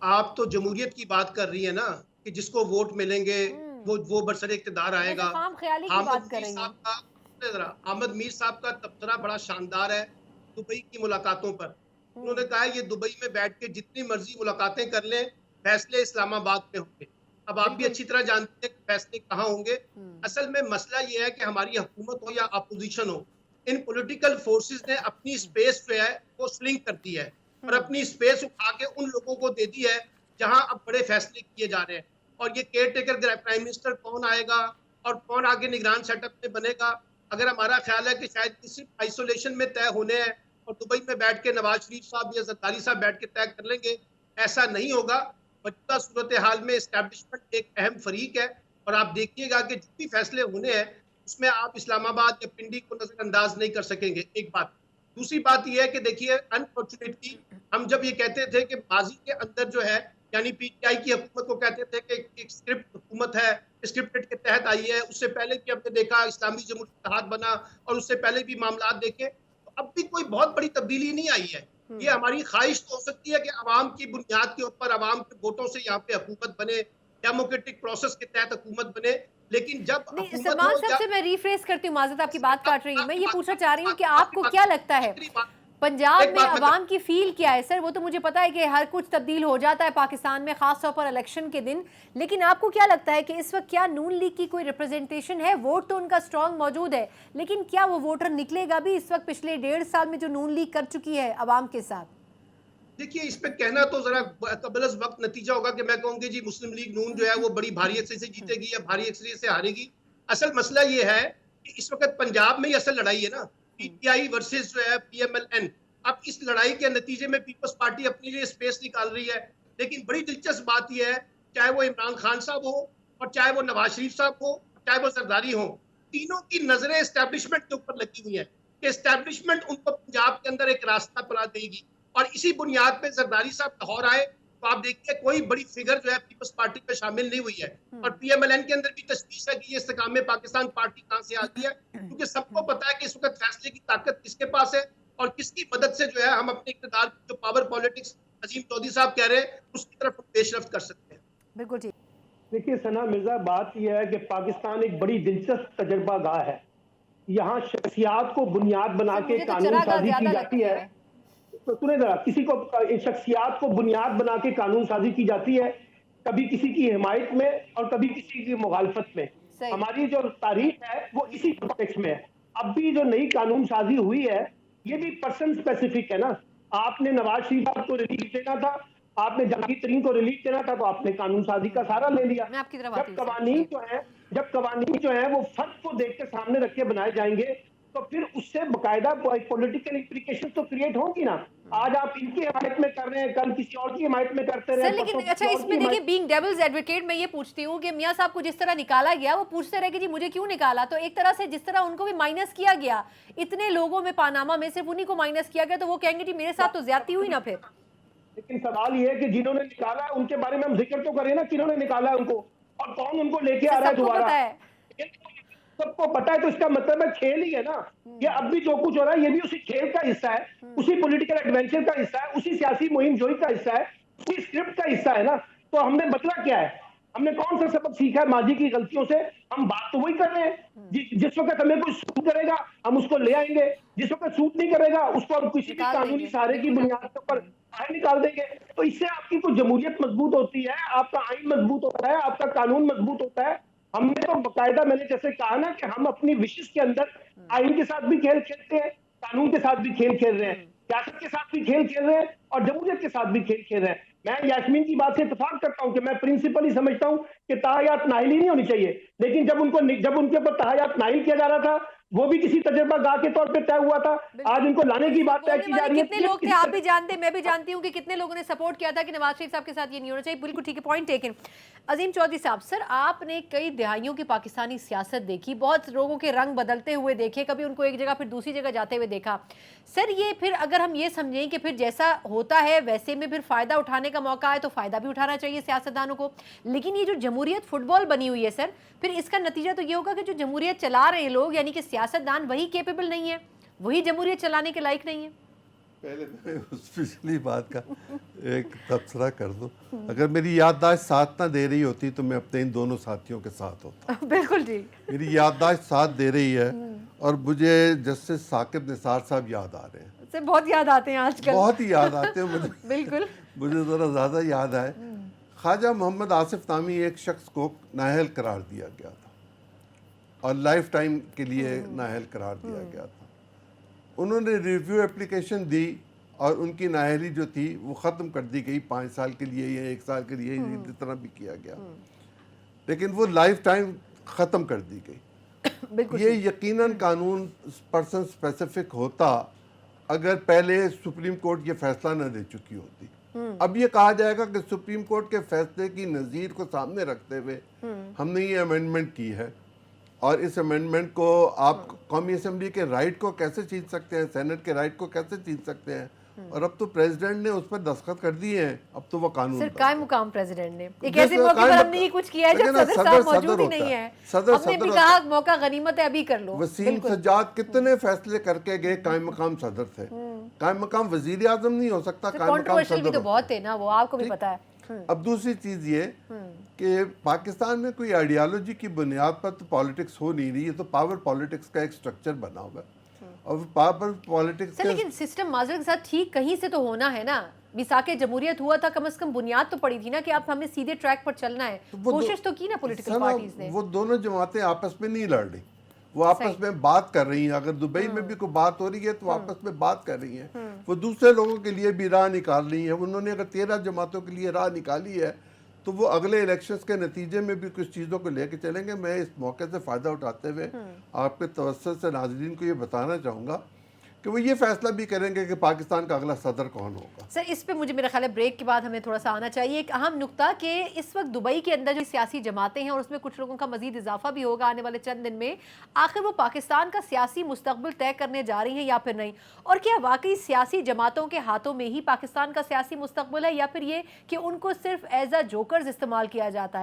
आप तो जमहूरियत की बात कर रही है ना, कि जिसको वोट मिलेंगे वो बरसर इक़्तिदार जैसे आएगा। खाम ख्याली की हामिद बात कर मीर रही साहब हैं। का सुनिए ज़रा, हामिद मीर साहब का तबसरा बड़ा शानदार है दुबई की मुलाकातों पर। उन्होंने हम्म। कहा है ये दुबई में बैठ के जितनी मर्ज़ी मुलाकातें कर लें, फैसले इस्लामाबाद में होंगे। अब आप भी बिल्कुल। अच्छी तरह जानते हैं कि फैसले कहाँ होंगे। हम्म। असल में मसला ये है कि हमारी हुकूमत हो या अपोज़िशन हो, इन पॉलिटिकल फोर्सेस ने अपनी स्पेस जो है वो श्रिंक कर दी है और हम्म। अपनी स्पेस उठा के उन लोगों को दे दी है जहां अब बड़े फैसले किए जा रहे हैं। और ये केयर टेकर प्राइम मिनिस्टर कौन आएगा और कौन आगे निगरान सेटअप में बनेगा, अगर हमारा ख्याल है कि शायद सिर्फ आइसोलेशन में तय होने हैं और दुबई में बैठ के नवाज शरीफ साहब या जरदारी साहब बैठ के तय कर लेंगे, ऐसा नहीं होगा। मौजूदा सूरत हाल में इस्टेब्लिशमेंट एक अहम फरीक है और आप देखिएगा कि जो भी फैसले होने हैं उसमें आप इस्लामाबाद या पिंडी को नजरअंदाज नहीं कर सकेंगे। एक बात। दूसरी बात यह है कि देखिए, अनफॉर्चुनेटली हम जब ये कहते थे कि माजी के अंदर जो है, यानी पीटीआई की हुकूमत को कहते थे कि एक स्क्रिप्ट हुकूमत है, स्क्रिप्टेड के तहत आई है, उससे पहले भी हमने देखा इस्लामी जमहूरी इत्तेहाद बना और उससे पहले भी मामला देखे, तो अब भी कोई बहुत बड़ी तब्दीली नहीं आई है। ये हमारी ख्वाहिश तो हो सकती है कि अवाम की बुनियाद के ऊपर, अवाम के वोटों से यहाँ पे हुकूमत बने, डेमोक्रेटिक प्रोसेस के तहत हुकूमत बने, लेकिन जब नहीं, हुकूमत सलमान हो साहब या से मैं रिफ्रेश करती हूँ, माज़रत आपकी बात काट रही हूँ, मैं आपकी ये बात पूछना चाह आपकी रही हूँ बात कि आपकी आपको बात क्या लगता है आखिरी बात पंजाब एक में बात मैं अवाम की फील क्या है? सर वो तो मुझे पता है कि हर कुछ तब्दील हो जाता है पाकिस्तान में, खास तौर पर इलेक्शन के दिन, लेकिन आपको क्या लगता है कि इस वक्त क्या नून लीग की कोई रिप्रेजेंटेशन है? वोट तो उनका स्ट्रांग मौजूद है, लेकिन क्या वो वोटर निकलेगा भी इस वक्त पिछले 1.5 साल में जो नून लीग कर चुकी है अवाम के साथ? देखिए, इस पे कहना तो जरा कबलस वक्त नतीजा होगा कि मैं कहूंगी जी मुस्लिम लीग नून जो है वो बड़ी भारी अक्सर से जीतेगी या भारी अक्सर से हारेगी। असल मसला ये है कि इस वक्त पंजाब में ही असल लड़ाई है ना, पीटीआई वर्सेस जो है पीएमएलएन। अब इस लड़ाई के नतीजे में पीपल्स पार्टी अपने लिए स्पेस निकाल रही है, लेकिन बड़ी दिलचस्प बात यह है, चाहे वो इमरान खान साहब हो और चाहे वो नवाज शरीफ साहब हो, चाहे वो जरदारी हो, तीनों की नजरें एस्टेब्लिशमेंट के ऊपर लगी हुई है कि एस्टेब्लिशमेंट उनको पंजाब के अंदर एक रास्ता पला देगी। और इसी बुनियाद पे जरदारी साहब लाहौर आए तो आप देखिए कोई बड़ी फिगर जो है पीपल्स पार्टी में शामिल नहीं हुई है। और पीएमएलएन के अंदर भी तशवीश है कि ये इस्तेकाम पाकिस्तान पार्टी कहां से आती है, क्योंकि सबको पता है कि इस वक्त फैसले की ताकत किसके पास है और किसकी मदद से जो है हम अपने इक़्तिदार की जो पावर पॉलिटिक्स अजीम चौधरी साहब कह रहे हैं उसकी तरफ पेशरफ्त कर सकते हैं। बिल्कुल ठीक। देखिए सना मिर्जा, बात यह है कि पाकिस्तान एक बड़ी दिलचस्प तजर्बा गाह है। यहाँ शख्सियात को बुनियाद बना सर के मुझे तो कानून चरागाह साजी की ज्यादा जाती लगती है। है। तो सुने जरा, किसी को शख्सियात को बुनियाद बना के कानून साजी की जाती है, कभी किसी की हिमायत में और कभी किसी की मुखालफत में। सही। हमारी जो तारीख है वो इसी कॉन्टेक्स्ट में है। अब भी जो नई कानून साजी हुई है ये भी पर्सन स्पेसिफिक है ना। आपने नवाज शरीफ साहब को रिलीफ देना था, आपने जहांगीर तरीन को रिलीफ देना था, तो आपने कानून साजी का सहारा ले लिया। मैं आपकी तरफ आती जब हूँ सर कवानीन जी। जो है जब कवानीन जो है वो फर्क को देख के सामने रख के बनाए जाएंगे, तो फिर उससे बाकायदा पॉलिटिकल इम्प्लीकेशन तो क्रिएट होंगी ना। आज आप इनकी हिमायत में कर रहे हैं, कल किसी और की हिमायत में करते रहे, सर लेकिन परसों अच्छा, किसी और की इसमें देखिए हिमायत। बीइंग डेविल्स एडवोकेट मैं ये पूछती हूँ कि मियां साहब को जिस तरह निकाला गया वो पूछते रहे कि जी मुझे क्यों निकाला, तो एक तरह से जिस तरह उनको भी माइनस किया गया, इतने लोगों में पानामा में सिर्फ उन्हीं को माइनस किया गया, तो वो कहेंगे जी मेरे साथ तो ज्यादती हुई ना फिर। लेकिन सवाल ये है कि जिन्होंने निकाला है उनके बारे में हम जिक्र तो करें ना, किन्होंने निकाला है उनको और कौन उनको लेके सर आ रहा है सबको दोबारा। पता है। सबको पता है, तो इसका मतलब है खेल ही है ना। ये अब भी जो कुछ हो रहा है ये भी उसी खेल का हिस्सा है, उसी पॉलिटिकल एडवेंचर का हिस्सा है, उसी सियासी मुहिम जोई का हिस्सा है, उसी स्क्रिप्ट का हिस्सा है ना। तो हमने बदला क्या है? हमने कौन सा सबक सीखा है माजी की गलतियों से? हम बात तो वही कर रहे हैं। जिस वक्त हमें कोई सूट करेगा हम उसको ले आएंगे, जिस वक्त सूट नहीं करेगा उसको हम किसी भी निकाल कानूनी देंगे सहारे की बिल्कुल। बुनियाद के ऊपर बाहर निकाल देंगे। तो इससे आपकी कुछ जमहूरियत मजबूत होती है, आपका आइन मजबूत होता है, आपका कानून मजबूत होता है। हमने तो बकायदा, मैंने जैसे कहा ना कि हम अपनी विशेष के अंदर आइन के साथ भी खेल खेलते हैं, कानून के साथ भी खेल खेल रहे हैं, सियासत के साथ भी खेल खेल रहे हैं और जमहूरियत के साथ भी खेल खेल रहे हैं। मैं यास्मीन की बात से इत्तेफाक करता हूं कि मैं प्रिंसिपली समझता हूं कि ताहयात नाइल ही नहीं होनी चाहिए, लेकिन जब उनके ऊपर ताहयात नाइल किया जा रहा था वो भी किसी तजर्बा गाह के तौर पर तय हुआ था। आज उनको लाने की इसमें बात तय बोलने की जा वाले रही है, कितने तो ये लोग थे किसी आप भी तजर्बा। जानते हैं, मैं भी जानती हूँ कि कितने लोगों ने सपोर्ट किया था कि नवाज शरीफ साहब के साथ ये नहीं होना चाहिए। बिल्कुल ठीक है, पॉइंट टेकन। अजीम चौधरी साहब, सर आपने कई दहाइयों की पाकिस्तानी सियासत देखी, बहुत लोगों के रंग बदलते हुए देखे, कभी उनको एक जगह फिर दूसरी जगह जाते हुए देखा। सर ये फिर अगर हम ये समझें कि फिर जैसा होता है वैसे में फिर फ़ायदा उठाने का मौका है तो फ़ायदा भी उठाना चाहिए सियासतदानों को, लेकिन ये जो जमहूरियत फुटबॉल बनी हुई है सर, फिर इसका नतीजा तो ये होगा कि जो जमहूरियत चला रहे हैं लोग यानी कि सियासतदान वही केपेबल नहीं है, वही जमहूरियत चलाने के लायक नहीं है। पहले मैं उस पिछली बात का एक तबसरा कर दूं। अगर मेरी याददाश्त साथ ना दे रही होती तो मैं अपने इन दोनों साथियों के साथ होता। बिल्कुल ठीक। मेरी याददाश्त साथ दे रही है और मुझे जस्टिस साकिब निसार साहब याद आ रहे हैं, से बहुत याद आते हैं आजकल। बहुत ही याद आते हैं मुझे। बिल्कुल। मुझे ज़रा ज़्यादा याद आए, ख्वाजा मोहम्मद आसिफ नामी एक शख्स को नाअहल करार दिया गया था और लाइफ टाइम के लिए नाअहल करार दिया गया था। उन्होंने रिव्यू एप्लीकेशन दी और उनकी नाअहली जो थी वो ख़त्म कर दी गई 5 साल के लिए या 1 साल के लिए, जितना भी किया गया, लेकिन वो लाइफ टाइम ख़त्म कर दी गई। ये यकीनन कानून पर्सन स्पेसिफिक होता अगर पहले सुप्रीम कोर्ट ये फैसला न दे चुकी होती। अब ये कहा जाएगा कि सुप्रीम कोर्ट के फैसले की नज़ीर को सामने रखते हुए हमने ये अमेंडमेंट की है और इस अमेंडमेंट को आप कौमी असम्बली के राइट को कैसे छीन सकते हैं, सेनेट के राइट को कैसे छीन सकते हैं। और अब तो प्रेसिडेंट ने उस पर दस्तखत कर दिए हैं, अब तो वो कानून सिर्फ कायम मुकाम प्रेसिडेंट ने एक जैसे ऐसे मौके पर कायम- हमने ये कुछ किया है जब लेकिन सदर सदर साहब मौजूद ही होता नहीं है। है। सदर हमने भी होता कहा मौका गनीमत है, अभी कर लो। वसीम बिल्कुल। सज्जाद कितने फैसले करके गए, कायम मकाम सदर थे। कायम मकाम वजीर आजम नहीं हो सकता, कायम मकाम कंट्रोवर्शियल भी सदर तो होता बहुत थे ना, वो आपको भी ठीक। पता है। अब दूसरी चीज़ ये कि पाकिस्तान में कोई आइडियालॉजी की बुनियाद पर तो पॉलिटिक्स हो नहीं रही, ये तो पावर पॉलिटिक्स का एक स्ट्रक्चर बना हुआ है और पावर पॉलिटिक्स सर लेकिन सिस्टम माजरत के साथ ठीक कहीं से तो होना है ना। मिसाके जमहूरियत हुआ था, कम से कम बुनियाद तो पड़ी थी ना कि आप हमें सीधे ट्रैक पर चलना है। कोशिश तो की ना पॉलिटिकल पार्टीज ने। वो दोनों जमातें आपस में नहीं लड़ रही, वो आपस में बात कर रही हैं। अगर दुबई में भी कोई बात हो रही है तो आपस में बात कर रही हैं। वो दूसरे लोगों के लिए भी राह निकाल रही हैं। उन्होंने अगर 13 जमातों के लिए राह निकाली है तो वो अगले इलेक्शंस के नतीजे में भी कुछ चीज़ों को लेके चलेंगे। मैं इस मौके से फ़ायदा उठाते हुए आपके तवज्जुह से नाज़रीन को ये बताना चाहूँगा कि वो ये फैसला भी करेंगे कि पाकिस्तान का अगला सदर कौन होगा। सर इस पे मुझे मेरा ख्याल है ब्रेक के बाद हमें थोड़ा सा आना चाहिए। एक अहम नुक्ता कि इस वक्त दुबई के अंदर जो सियासी जमातें हैं और उसमें कुछ लोगों का मजीद इजाफा भी होगा आने वाले चंद दिन में, आखिर वो पाकिस्तान का सियासी मुस्तकबिल तय करने जा रही हैं या फिर नहीं, और क्या वाकई सियासी जमातों के हाथों में ही पाकिस्तान का सियासी मुस्तकबिल है या फिर ये कि उनको सिर्फ एज अ जोकर्स इस्तेमाल किया जाता है।